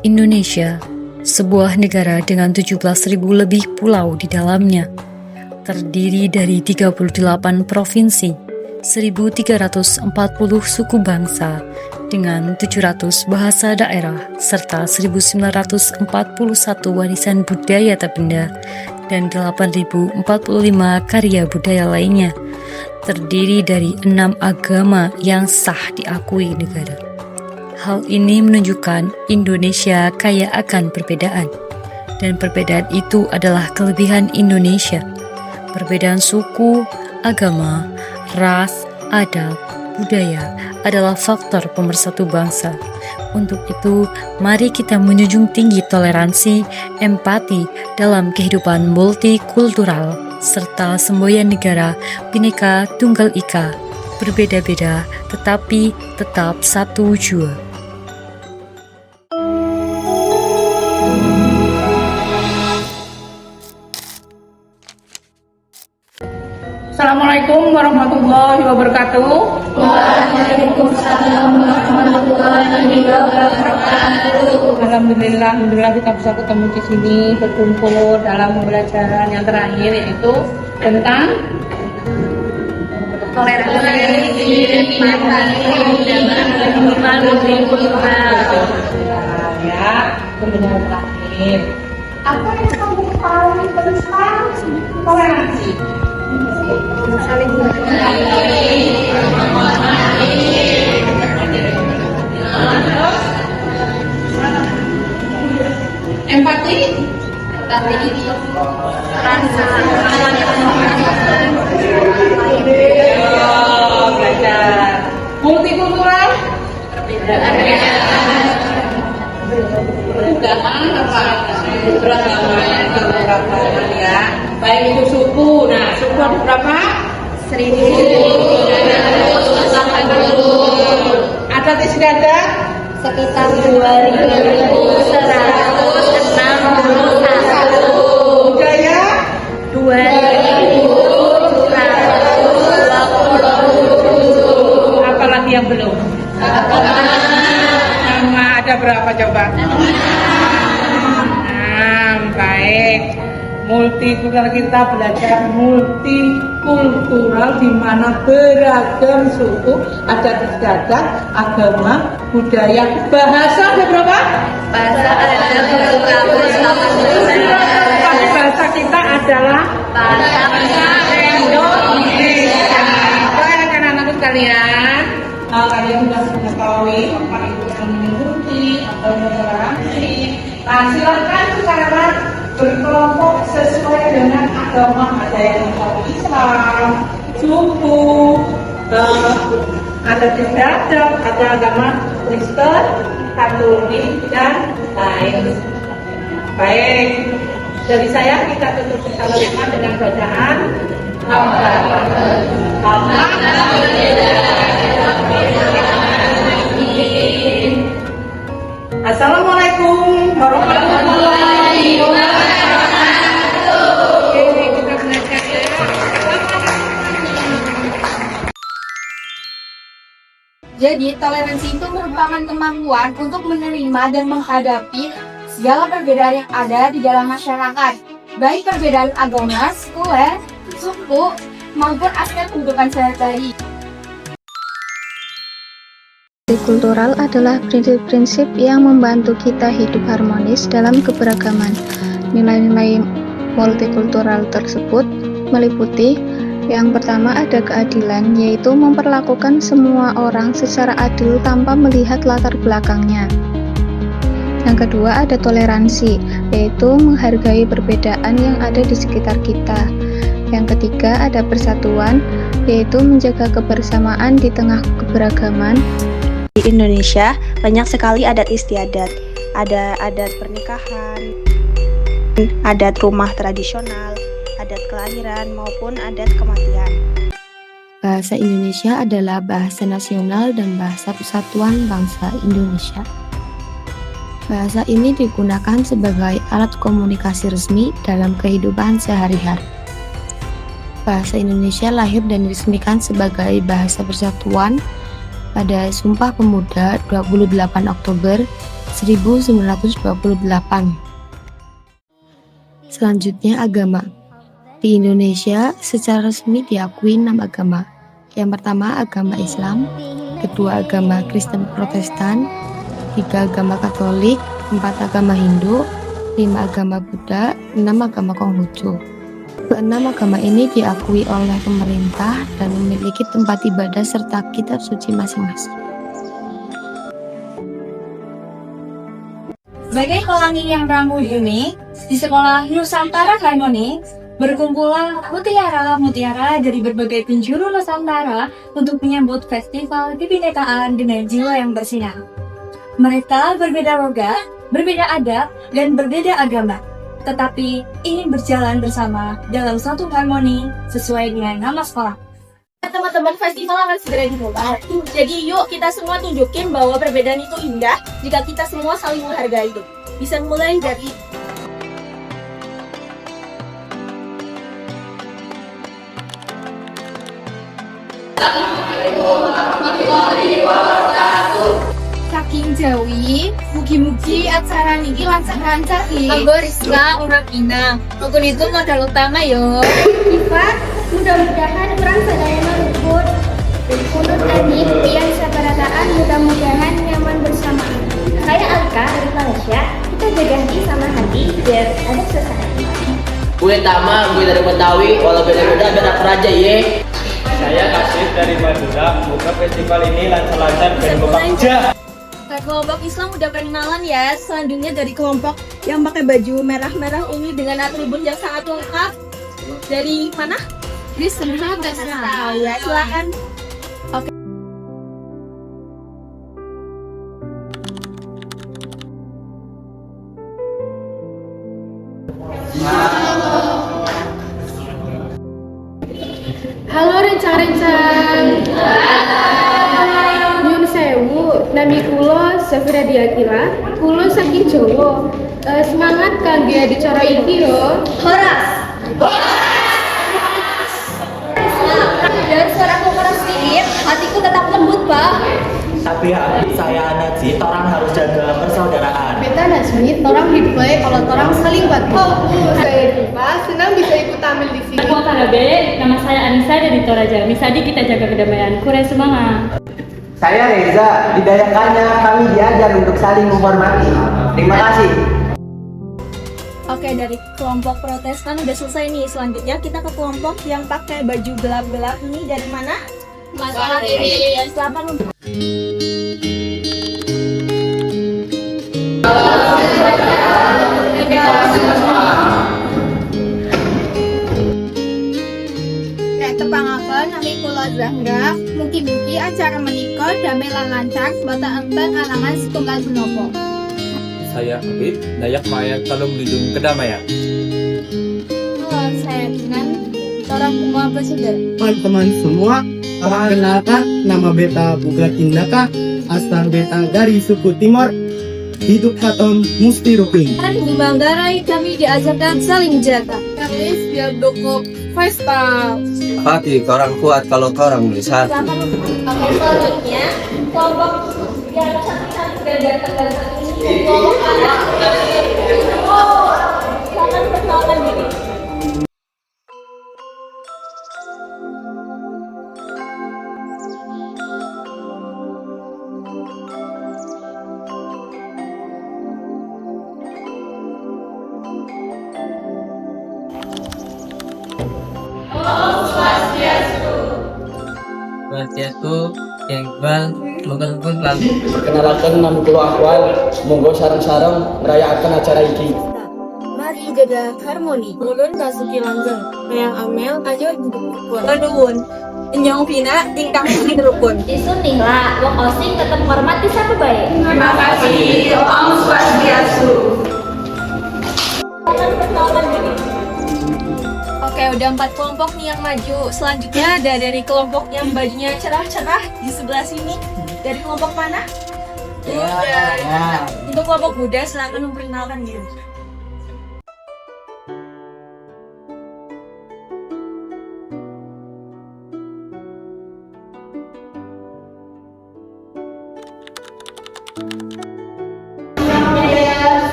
Indonesia, sebuah negara dengan 17.000 lebih pulau di dalamnya, terdiri dari 38 provinsi, 1.340 suku bangsa, dengan 700 bahasa daerah, serta 1.941 warisan budaya tak benda, dan 8.045 karya budaya lainnya, terdiri dari 6 agama yang sah diakui negara. Hal ini menunjukkan Indonesia kaya akan perbedaan, dan perbedaan itu adalah kelebihan Indonesia. Perbedaan suku, agama, ras, adat, budaya adalah faktor pemersatu bangsa. Untuk itu, mari kita menjunjung tinggi toleransi, empati dalam kehidupan multikultural, serta semboyan negara Bhinneka Tunggal Ika, berbeda-beda tetapi tetap satu jua. Assalamualaikum warahmatullahi wabarakatuh. Waalaikumsalam warahmatullahi wabarakatuh. Alhamdulillah kita bisa ketemu di sini berkumpul dalam pembelajaran yang terakhir, yaitu tentang Toleransi, multikultural. Ya, pembelajaran terakhir. Apa yang kamu ketahui tentang Toleransi. saling menghargai? Empati. Rasa Belajar. Multikultural. Keberagaman apa? Keberagaman ya. Baik itu suku. Nah, suku ada berapa? 1.080 Adat istiadat sekitar 2.161 budaya 2.120. apalagi yang belum? Nama ada berapa coba? 6. Baik. Multikultural, kita belajar multikultural di mana beragam suku, adat istiadat, agama, budaya, bahasa ada berapa? Bahasa ada 280. Bahasa kita adalah Bahasa Indonesia. Baik anak-anakku sekalian, kalian sudah mengetahui apa itu multi atau toleransi. Nah, silakan sekarang berkelompok sesuai dengan agama. Ada yang Islam, suku, ada istiadat, ada agama Kristen, Katolik, dan lain. Baik, dari saya kita tutup bersama-sama dengan bacaan Assalamualaikum warahmatullahi wabarakatuh. Oke, kita belajar ya. Jadi, toleransi itu merupakan kemampuan untuk menerima dan menghadapi segala perbedaan yang ada di dalam masyarakat, baik perbedaan agama, sekuler, suku, maupun aspek kehidupan sehari-hari. Multikultural adalah prinsip-prinsip yang membantu kita hidup harmonis dalam keberagaman. Nilai-nilai multikultural tersebut meliputi yang pertama ada keadilan, yaitu memperlakukan semua orang secara adil tanpa melihat latar belakangnya. Yang kedua ada toleransi, yaitu menghargai perbedaan yang ada di sekitar kita. Yang ketiga ada persatuan, yaitu menjaga kebersamaan di tengah keberagaman. Di Indonesia banyak sekali adat istiadat, ada adat pernikahan, adat rumah tradisional, adat kelahiran maupun adat kematian. Bahasa Indonesia adalah bahasa nasional dan bahasa persatuan bangsa Indonesia. Bahasa ini digunakan sebagai alat komunikasi resmi dalam kehidupan sehari-hari. Bahasa Indonesia lahir dan diresmikan sebagai bahasa persatuan pada Sumpah Pemuda 28 Oktober 1928. Selanjutnya agama. Di Indonesia secara resmi diakui 6 agama. Yang pertama agama Islam, kedua agama Kristen Protestan, 3 agama Katolik, 4 agama Hindu, 5 agama Buddha, 6 agama Konghucu. Keenam agama ini diakui oleh pemerintah dan memiliki tempat ibadah serta kitab suci masing-masing. Sebagai pelangi yang ramah ini, di sekolah Nusantara Harmoni, berkumpullah mutiara-mutiara dari berbagai penjuru Nusantara untuk menyambut festival kebinekaan dengan jiwa yang bersinar. Mereka berbeda logat, berbeda adat, dan berbeda agama, tetapi ingin berjalan bersama dalam satu harmoni sesuai dengan nama sekolah. Teman-teman, festival akan segera dimulai. Jadi yuk kita semua tunjukin bahwa perbedaan itu indah jika kita semua saling menghargai itu. Bisa mulai dari Saking Jawi, mugi-mugi acara niki lancar-lancar iki. Anggo Rizka Urap Inang. Rukun itu modal utama yo. Sifat, mudah-mudahan orang sadayana rukun. Menurut Adib, yang sabarataan mudah-mudahan nyaman bersama. Saya Alka dari Malaysia. Kita jaga hati sama hati biar ada suasana. Gue Tama, gue dari Betawi, walau beda-beda beda peraja ye. Saya Kasih dari Madura, semoga festival ini lancar-lancar dan bekerja. Kelompok Islam udah perkenalan ya. Selanjutnya dari kelompok yang pakai baju merah-merah ungu dengan atribut yang sangat lengkap. Dari mana? Kristen Protestan. Ya, silakan. Halo rencang-rencang. Nyun sewu, nami kulo Safira Diakila. Kulo saking Jawa. Semangat kangge adicara iki yo. Horas. Dan suaraku keras sedikit, hatiku tetap lembut, Pak. Tapi saya Najib, orang harus jaga persaudaraan. Beta Najmi, orang diplay kalau orang saling bantu. Saya Diva, senang bisa ikut tampil di sini. Aku KB, nama saya Anissa dari Toraja. Misadi kita jaga kedamaian. Kure semangat. Saya Reza, di dayakannya kami diajar untuk saling menghormati. Terima kasih. Oke, dari kelompok Protestan udah selesai nih. Selanjutnya kita ke kelompok yang pakai baju gelap-gelap ini. Dari mana? Masalah ini. Silakan. Tepangaken nami kula Zahra, mugi-mugi acara menika damai lan lancar boten enten alangan setunggal menapa. Saya Habib, Dayak Maya Talung Lindung Kedamaian. Halo, saya Kinan, orang semua presiden. Teman-teman semua, perkenalkan nama beta Buga Tindaka, asal beta dari suku Timor. Hidup hatam musti rukun. Di Manggarai kami diajarkan saling jaga. Kamis biar dukung festival. Hati, orang kuat kalau orang bisa. Oke, selanjutnya kelompok yang cantik-cantik sudah datang dari sini. Kelompok anak. Silakan perkenalkan diri. Swastiastu, yang Iqbal, semoga sukses selalu. Perkenalkan nama kulo Akwal, monggo sareng-sareng merayakan acara ini. Mari jaga harmoni. Ulun basuki langgeng. Yang Amel ayo hidup rukun. Nuwun. Nyong Vina tingkah hidup rukun. Disunihlah, wong osing tetap menghormati satu baik. Terima kasih. Om Swastiastu. Oke, udah 4 kelompok nih yang maju. Selanjutnya ada dari kelompok yang bajunya cerah-cerah di sebelah sini. Dari kelompok mana? Buddha. Untuk kelompok Buddha, silakan memperkenalkan diri.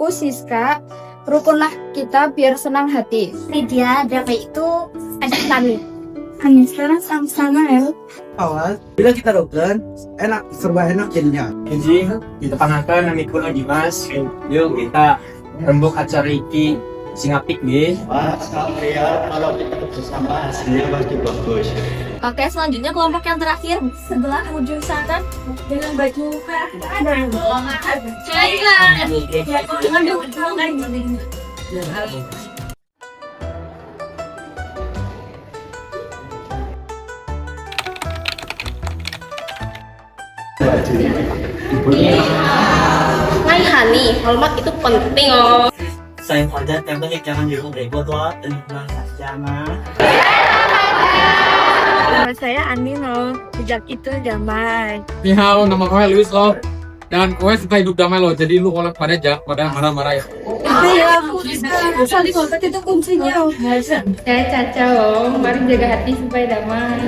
aku Siska. Rukunlah kita biar senang hati. Lydia, damai itu adik kami. Sekarang sama-sama ya. Awas, bila kita rukun, enak, serba enak jadinya. Jadi, kita pangakan nami kuno Dimas. Yuk kita rembuk acara iki singapik nih. Wah, ya, kalau kita bersama hasilnya pasti bagus. Oke, selanjutnya kelompok yang terakhir sebelah ujung sana dengan baju merah. Ada yang Hai Hani, hormat itu penting oh. Sayang saja, yang penting jangan diribut loh, tenang jangan. Nama saya Anin loh, sejak itu damai. Ni hao, nama kau Luis loh. Jangan kau supaya hidup damai loh. Jadi lu kalau pada marah-marah ya. Iya, aku saling kontak itu kuncinya. Saya Caca loh, mari jaga hati supaya damai.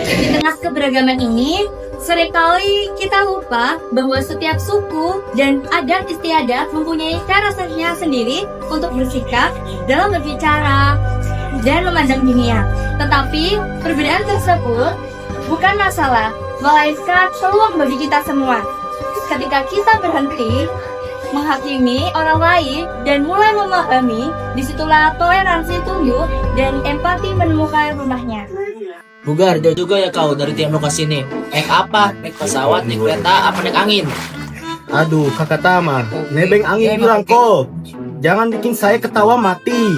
Di tengah keberagaman ini, seringkali kita lupa bahwa setiap suku dan adat istiadat mempunyai cara sendiri untuk bersikap dalam berbicara dan memandang dunia. Tetapi perbedaan tersebut bukan masalah, melainkan peluang bagi kita semua. Ketika kita berhenti menghakimi orang lain dan mulai memahami, disitulah toleransi tumbuh dan empati menemukan rumahnya. Bugar, jauh juga ya kau dari timur ke sini. Naik apa? Naik pesawat, naik kereta, apa naik angin? Aduh, kakak Tama, nebeng angin jurang kok. Jangan bikin saya ketawa mati.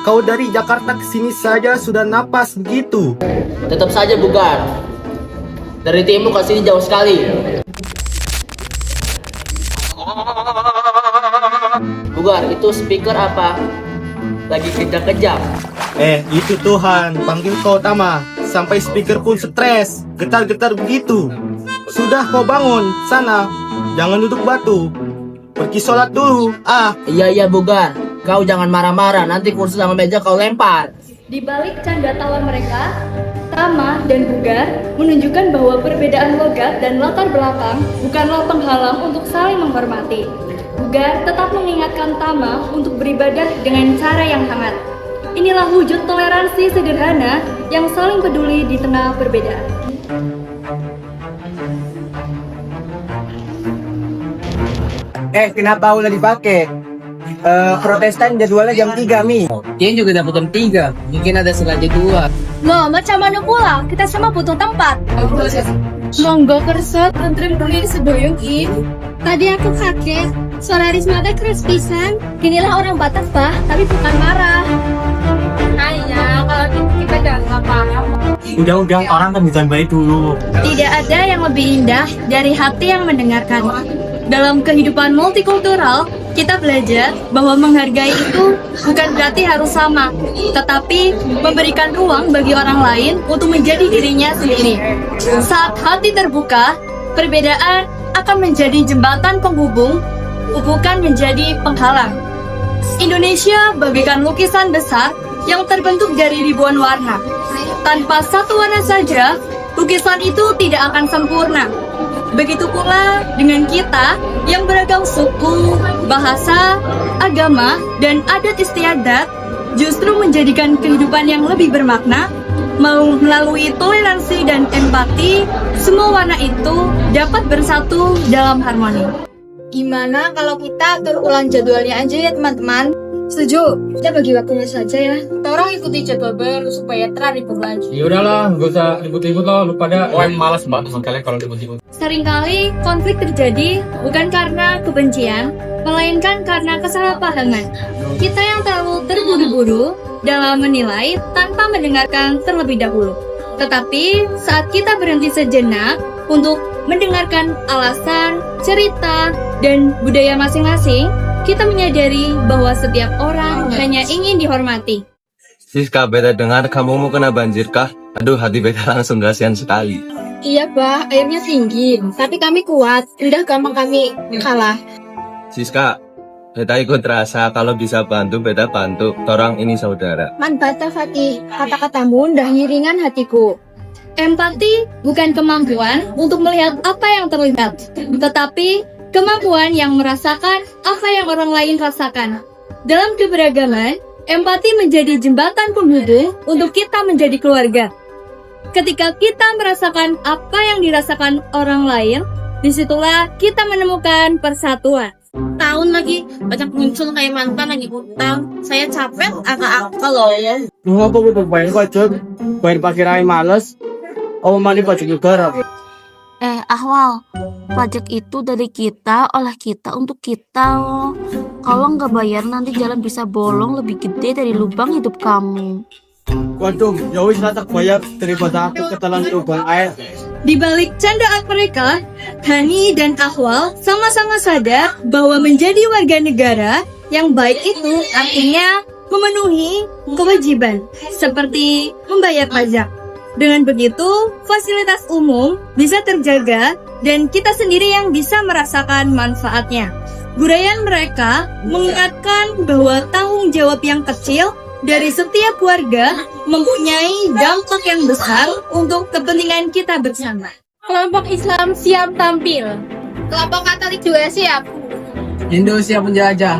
Kau dari Jakarta ke sini saja sudah napas begitu. Tetap saja Bugar. Dari timur ke sini jauh sekali. Bugar, itu speaker apa? Lagi kejang-kejang. Itu Tuhan, panggil kau Tama. Sampai speaker pun stres, getar-getar begitu. Sudah kau bangun, sana. Jangan duduk batu. Pergi sholat dulu. Iya Bugar. Kau jangan marah-marah, nanti kursi sama meja kau lempar. Di balik canda tawa mereka, Tama dan Bugar menunjukkan bahwa perbedaan logat dan latar belakang bukanlah penghalang untuk saling menghormati. Bugar tetap mengingatkan Tama untuk beribadah dengan cara yang hangat. Inilah wujud toleransi sederhana yang saling peduli di tengah perbedaan. Kenapa udah dipakai? Protestan jadwalnya jam 3, Mi. Dia juga dapat jam 3. Mungkin ada sengaja 2. Loh, macam mana pula? Kita semua butuh tempat. Monggo kerset, antri beli sedoyong ini. Tadi aku kaget, suara Risma teh keras pisan. Inilah orang Batak, Bah, tapi bukan marah. Hanya kalau kita jangan paham. Udah, orang kan bisa baik dulu. Tidak ada yang lebih indah dari hati yang mendengarkan. Dalam kehidupan multikultural, kita belajar bahwa menghargai itu bukan berarti harus sama, tetapi memberikan ruang bagi orang lain untuk menjadi dirinya sendiri. Saat hati terbuka, perbedaan akan menjadi jembatan penghubung, bukan menjadi penghalang. Indonesia bagaikan lukisan besar yang terbentuk dari ribuan warna. Tanpa satu warna saja, lukisan itu tidak akan sempurna. Begitu pula dengan kita yang beragam suku, bahasa, agama, dan adat istiadat justru menjadikan kehidupan yang lebih bermakna. Melalui toleransi dan empati, semua warna itu dapat bersatu dalam harmoni. Gimana kalau kita atur ulang jadwalnya aja ya teman-teman? Setuju, kita bagi waktunya saja ya. Kita orang ikuti jadwal baru supaya terribut lagi. Ya udahlah, gak usah ribut-ribut loh. Lu pada malas banget sama kalian kalau ribut-ribut. Seringkali konflik terjadi bukan karena kebencian, melainkan karena kesalahpahaman. Kita yang terlalu terburu-buru dalam menilai tanpa mendengarkan terlebih dahulu. Tetapi saat kita berhenti sejenak untuk mendengarkan alasan, cerita, dan budaya masing-masing, kita menyadari bahwa setiap orang hanya ingin dihormati. Siska, beta dengar kamu mau kena banjir kah? Aduh, hati beta langsung kasihan sekali. Iya, Bah, airnya tinggi, tapi kami kuat. Udah gampang kami kalah. Siska, beta ikut rasa kalau bisa bantu, beta bantu. Torang ini saudara. Mantap, Fatih. Kata-katamu udah ngiringan hatiku. Empati bukan kemampuan untuk melihat apa yang terlihat, tetapi kemampuan yang merasakan apa yang orang lain rasakan. Dalam keberagaman, empati menjadi jembatan penghubung untuk kita menjadi keluarga. Ketika kita merasakan apa yang dirasakan orang lain, disitulah kita menemukan persatuan. Tahun lagi banyak muncul kayak mantan lagi utang. Saya capek angka-angka loh. Lu apa gue bayar pajak? Bayar parkiran males. Oh, mali pajak negara. Ahwal, pajak itu dari kita, oleh kita, untuk kita loh. Kalau nggak bayar nanti jalan bisa bolong lebih gede dari lubang hidup kamu. Waduh, ya wis lah tak bayar daripada aku ketelan lubang air. Di balik candaan mereka, Hani dan Ahwal sama-sama sadar bahwa menjadi warga negara yang baik itu artinya memenuhi kewajiban seperti membayar pajak. Dengan begitu, fasilitas umum bisa terjaga dan kita sendiri yang bisa merasakan manfaatnya. Guraian mereka mengingatkan bahwa tanggung jawab yang kecil dari setiap warga mempunyai dampak yang besar untuk kepentingan kita bersama. Kelompok Islam siap tampil. Kelompok Katolik juga siap. Hindu siap menjajah.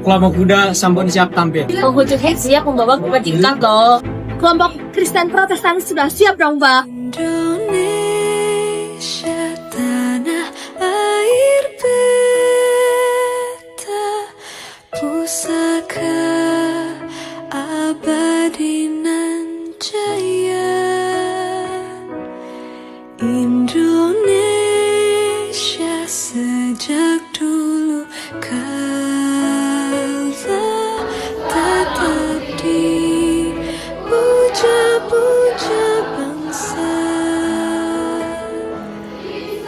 Kelompok Buddha Sambon siap tampil. Konghucu siap membawa kebajikan loh. Kelompok Kristen Protestan sudah siap dong, Pak. Indonesia tanah air beta, pusaka abadi nan jaya. Indonesia sejak dulu kala tetap dipuja-puja bangsa.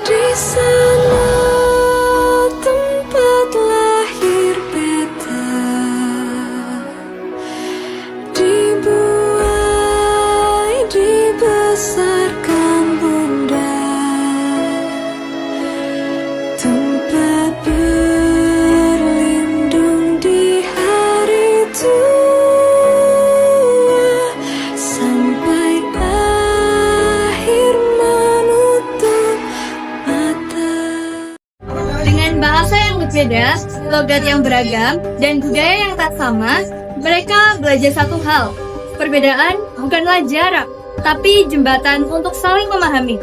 Di sana tempat lahir beta, dibuai dibesarkan bunda, tempat berlindung di hari tua, sampai akhir menutup mata. Dengan bahasa yang berbeda, logat yang beragam, dan budaya yang tak sama, mereka belajar satu hal. Perbedaan bukanlah jarak, tapi jembatan untuk saling memahami.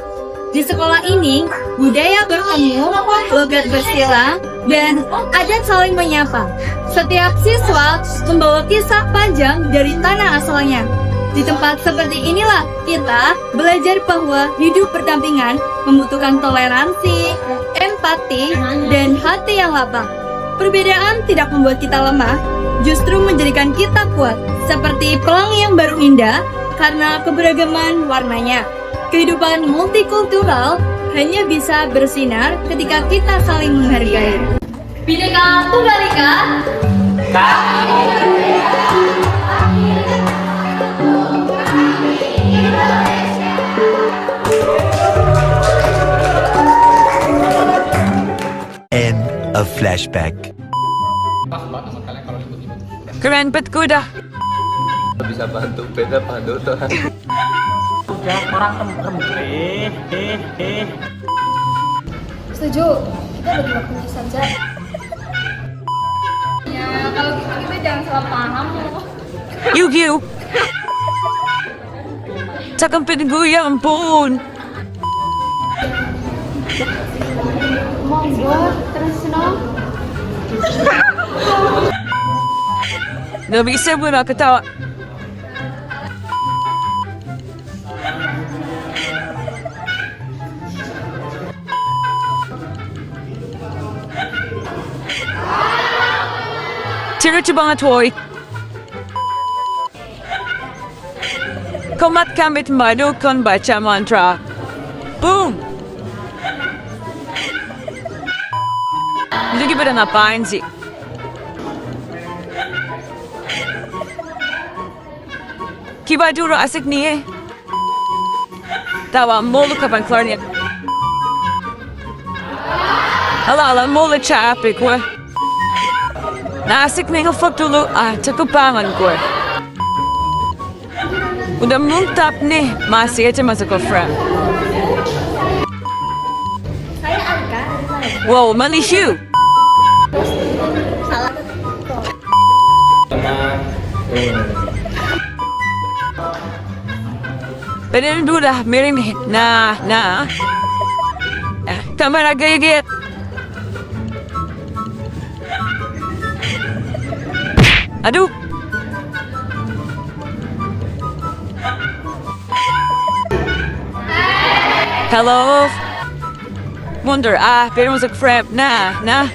Di sekolah ini, budaya bertemu, logat bersilang, dan adat saling menyapa. Setiap siswa membawa kisah panjang dari tanah asalnya. Di tempat seperti inilah kita belajar bahwa hidup berdampingan membutuhkan toleransi, empati, dan hati yang lapang. Perbedaan tidak membuat kita lemah, justru menjadikan kita kuat, seperti pelangi yang baru indah karena keberagaman warnanya. Kehidupan multikultural hanya bisa bersinar ketika kita saling menghargai. Bhinneka Tunggal Ika. End of flashback. Keren bet kuda. Bisa bantu beda bantu tuh. Udah orang Setuju. Kita bagi waktunya saja. Ya, kalau gitu kita jangan salah paham loh. Yu. Cakampin gue ya ampun. Monggo, terus no. Gak bisa gue nak ketawa. Lucu banget woy. Komat kami madu kon baca mantra. Boom. Lagi pada ngapain sih? Kiba duro asik nih eh. Tawa mulu kapan kelarnya. Ala mulu capek gue. Nasik nih ngefok dulu, cakupangan gue. Udah muntap nih, masih aja masuk ke frame. Saya Alka dari Malaysia. Wow, Malaysia. Badan dulu dah miring nih. Nah. Tambah lagi gigit. Aduh. Hello. Wonder, biar masuk frame. Nah.